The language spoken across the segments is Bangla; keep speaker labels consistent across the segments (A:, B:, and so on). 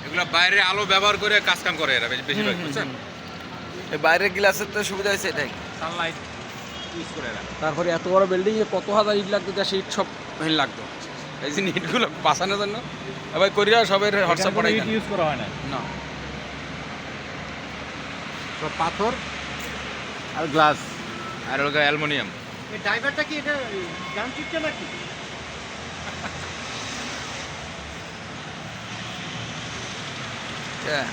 A: এগুলো বাইরে আলো ব্যবহার করে কাজ কাম করে এরা বেশিরভাগ, বুঝছেন?
B: এই বাইরের গ্লাসের তো সুবিধা হয়েছে এটাই।
A: সানলাইট ইউজ করে এরা।
C: তারপরে এত বড় বিল্ডিং এ কত হাজার ইট লাগতো, যা সেই ইট সব হেন লাগতো। এই যে ইটগুলো বাঁচানোর জন্য এবার করিয়া সবের হোয়াটসঅ্যাপ পড়াই
D: ইউজ করা হয় না,
C: না।
A: সব পাথর আর গ্লাস আর ওটা অ্যালুমিনিয়াম।
D: এই ড্রাইভারটা কি এটা গান চিপছে নাকি?
B: হ্যাঁ,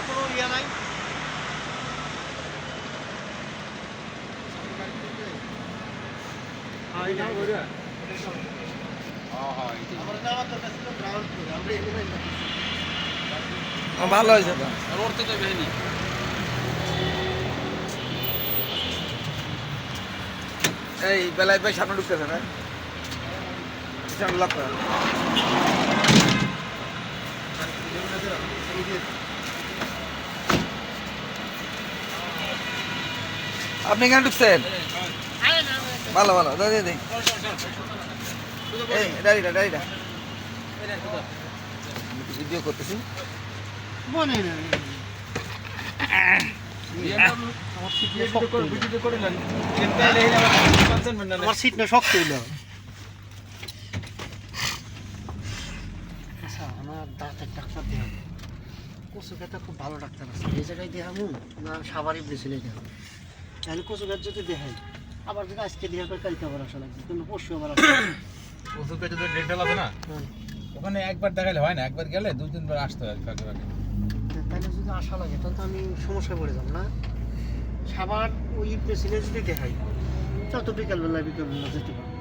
D: কোনো ইয়া নাই।
B: ভালো হয়েছে তো।
C: লড়তে যাবে হেনি।
B: এই বেলায় ভাই সামনে ঢুকতেছে না, পিছনে লক করা। আপনি কেন ঢুকছেন? ভালো ভালো, দাদি দিই। এই ডাড়িটা ভিডিও করতেছি।
D: মনে না আমার সিট না শক্ত হইল। আচ্ছা, আমার দাঁতের ডাক্তার দেখাবো। কচু খেতে খুব ভালো ডাক্তার আছে, এই জায়গায় দেখাবো না সাবারই বেশিলে দেখাবো। তাহলে কচু খেত যদি দেখাই, আবার যদি আজকে দেখা করে কালকে আবার আসা লাগবে, কিন্তু পরশু আবার আসা লাগবে।
A: ওষুধ পেটে তো ডেন্টাল আছে না, ওখানে একবার দেখাইলে হয় না, একবার গেলে 2-3 বার আসতে হয় কাজে আগে।
D: তাহলে যদি আসা লাগে তাহলে তো আমি সমস্যায় পড়ে যাব না। সাবার ওই পেছনে যদি দেখাই, তত বিকালবেলা যেতে পারবো।